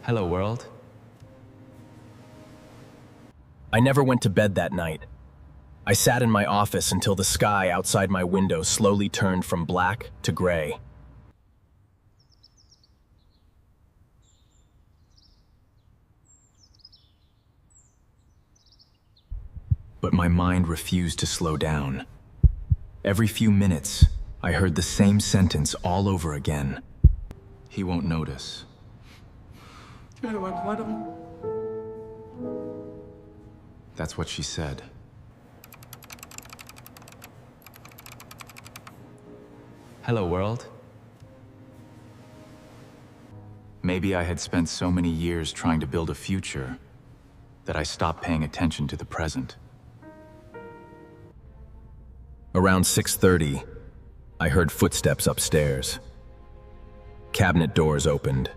Hello, world. I never went to bed that night. I sat in my office until the sky outside my window slowly turned from black to gray. But my mind refused to slow down. Every few minutes, I heard the same sentence all over again. He won't notice. That's what she said. Hello, world. Maybe I had spent so many years trying to build a future that I stopped paying attention to the present. Around 6:30, I heard footsteps upstairs. Cabinet doors opened.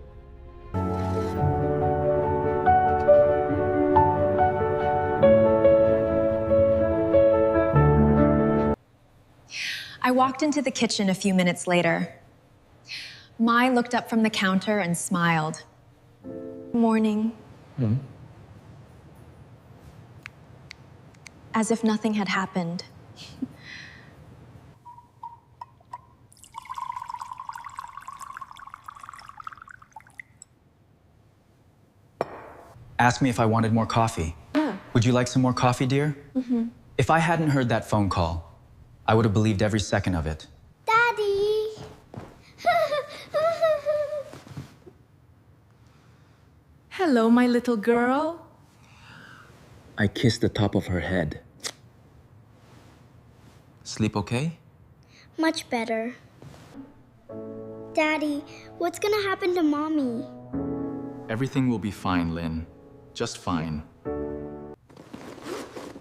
I walked into the kitchen a few minutes later. Mai looked up from the counter and smiled. Morning. As if nothing had happened. Asked me if I wanted more coffee. Would you like some more coffee, dear? If I hadn't heard that phone call, I would have believed every second of it. Daddy! Hello, my little girl. I kissed the top of her head. Sleep okay? Much better. Daddy, what's gonna happen to Mommy? Everything will be fine, Lynn. Just fine.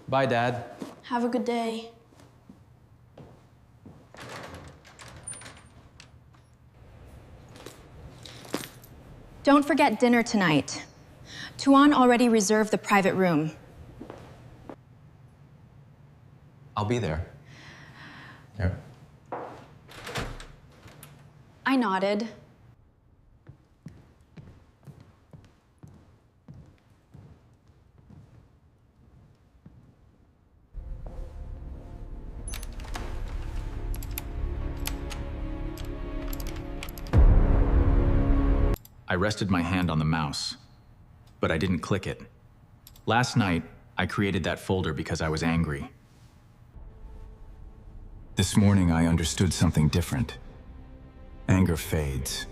Bye, Dad. Have a good day. Don't forget dinner tonight. Tuan already reserved the private room. I'll be there. Here. I nodded. I rested my hand on the mouse, but I didn't click it. Last night, I created that folder because I was angry. This morning, I understood something different. Anger fades.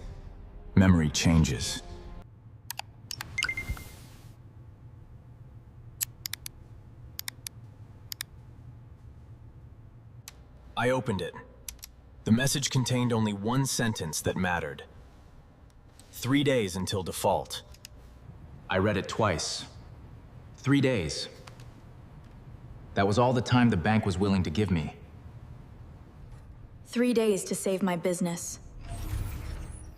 Memory changes. I opened it. The message contained only one sentence that mattered. 3 days until default. I read it twice. 3 days. That was all the time the bank was willing to give me. 3 days to save my business.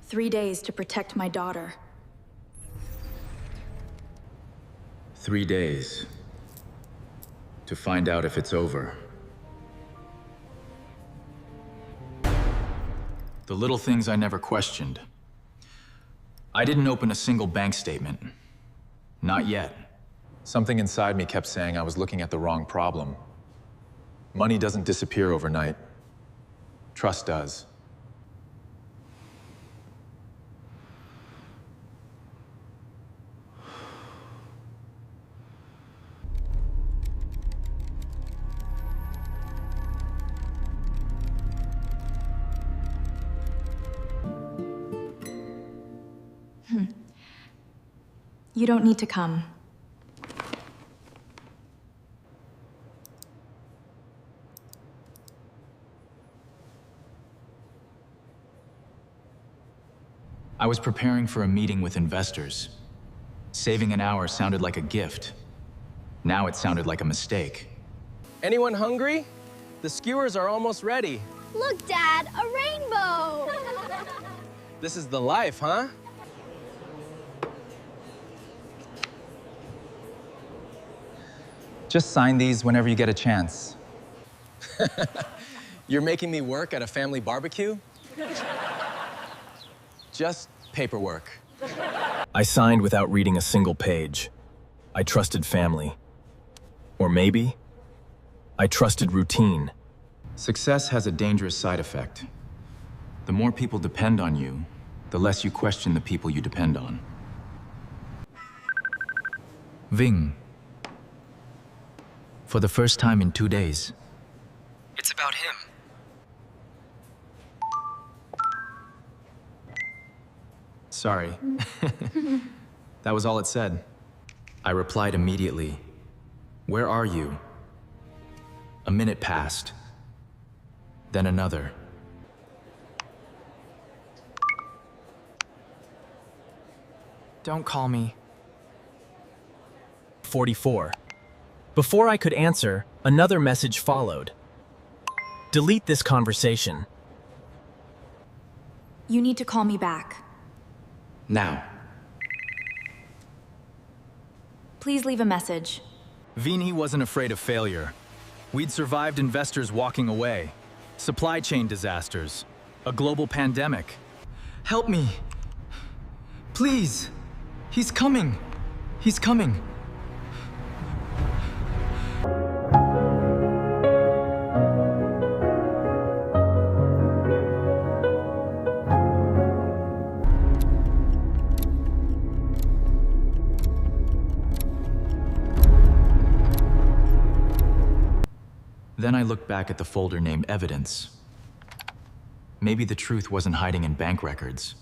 3 days to protect my daughter. 3 days to find out if it's over. The little things I never questioned. I didn't open a single bank statement. Not yet. Something inside me kept saying I was looking at the wrong problem. Money doesn't disappear overnight. Trust does. You don't need to come. I was preparing for a meeting with investors. Saving an hour sounded like a gift. Now it sounded like a mistake. Anyone hungry? The skewers are almost ready. Look, Dad, a rainbow! This is the life, huh? Just sign these whenever you get a chance. You're making me work at a family barbecue? Just paperwork. I signed without reading a single page. I trusted family. Or maybe, I trusted routine. Success has a dangerous side effect. The more people depend on you, the less you question the people you depend on. Ving. For the first time in 2 days. It's about him. Sorry. That was all it said. I replied immediately. Where are you? A minute passed. Then another. Don't call me. 44. Before I could answer, another message followed. Delete this conversation. You need to call me back. Now. Please leave a message. Vini wasn't afraid of failure. We'd survived investors walking away, supply chain disasters, a global pandemic. Help me. Please. He's coming. He's coming. Then I looked back at the folder named Evidence. Maybe the truth wasn't hiding in bank records.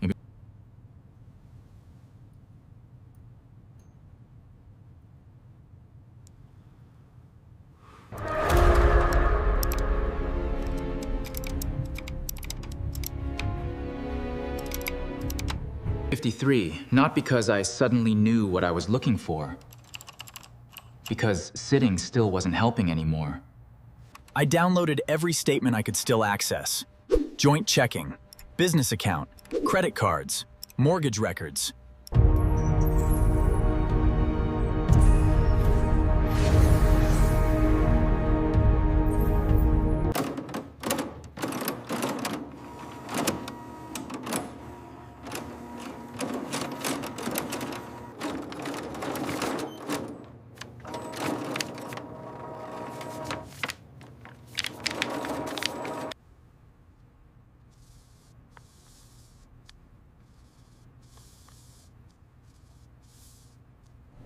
Maybe. $53, not because I suddenly knew what I was looking for. Because sitting still wasn't helping anymore. I downloaded every statement I could still access. Joint checking, business account, credit cards, mortgage records.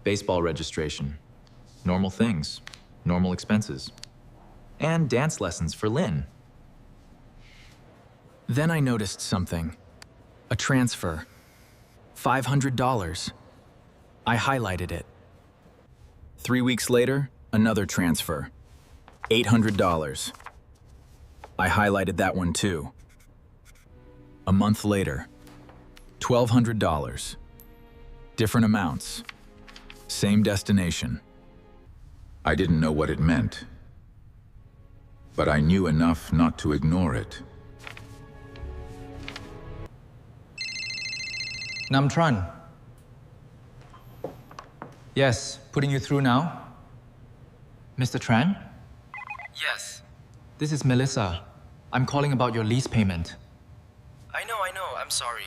Baseball registration. Normal things. Normal expenses. And dance lessons for Lynn. Then I noticed something. A transfer. $500. I highlighted it. 3 weeks later, another transfer. $800. I highlighted that one too. A month later, $1,200. Different amounts. Same destination. I didn't know what it meant, but I knew enough not to ignore it. Namtran. Yes, putting you through now. Mr. Tran? Yes. This is Melissa. I'm calling about your lease payment. I know. I'm sorry.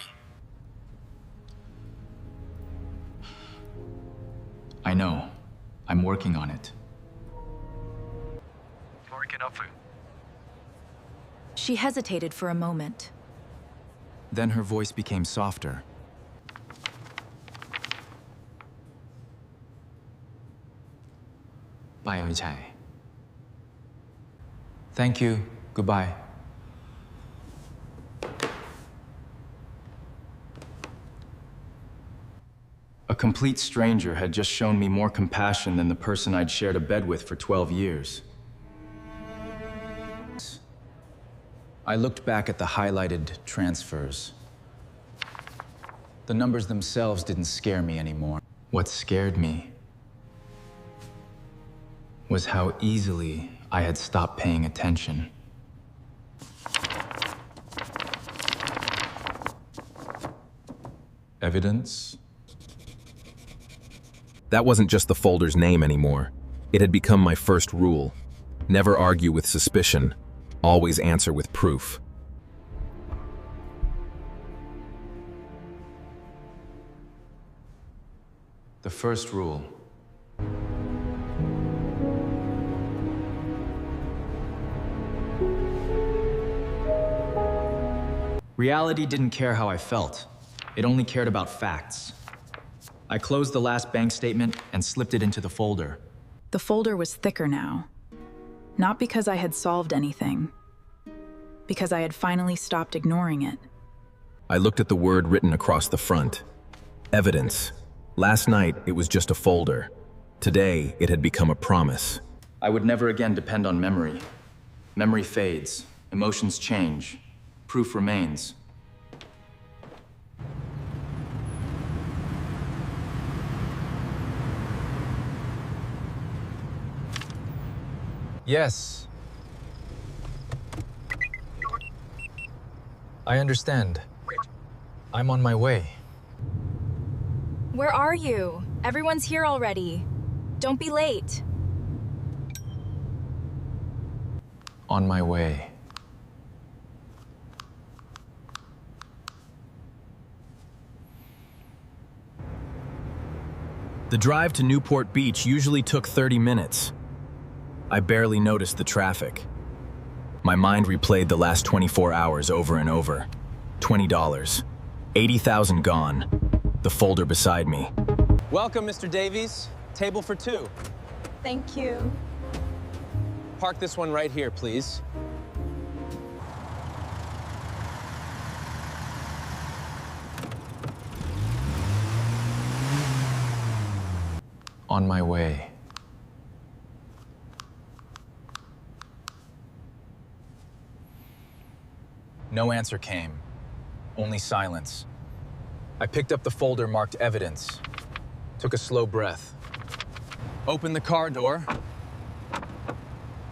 I know. I'm working on it. Working up for you. She hesitated for a moment. Then her voice became softer. Bye, Ojai. Thank you. Goodbye. A complete stranger had just shown me more compassion than the person I'd shared a bed with for 12 years. I looked back at the highlighted transfers. The numbers themselves didn't scare me anymore. What scared me was how easily I had stopped paying attention. Evidence? That wasn't just the folder's name anymore. It had become my first rule. Never argue with suspicion. Always answer with proof. The first rule. Reality didn't care how I felt. It only cared about facts. I closed the last bank statement and slipped it into the folder. The folder was thicker now. Not because I had solved anything, because I had finally stopped ignoring it. I looked at the word written across the front. Evidence. Last night, it was just a folder. Today, it had become a promise. I would never again depend on memory. Memory fades. Emotions change. Proof remains. Yes. I understand. I'm on my way. Where are you? Everyone's here already. Don't be late. On my way. The drive to Newport Beach usually took 30 minutes. I barely noticed the traffic. My mind replayed the last 24 hours over and over. $20. 80,000 gone. The folder beside me. Welcome, Mr. Davies. Table for two. Thank you. Park this one right here, please. On my way. No answer came. Only silence. I picked up the folder marked evidence. Took a slow breath. Opened the car door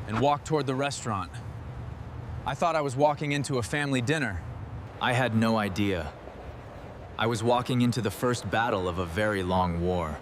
and walked toward the restaurant. I thought I was walking into a family dinner. I had no idea. I was walking into the first battle of a very long war.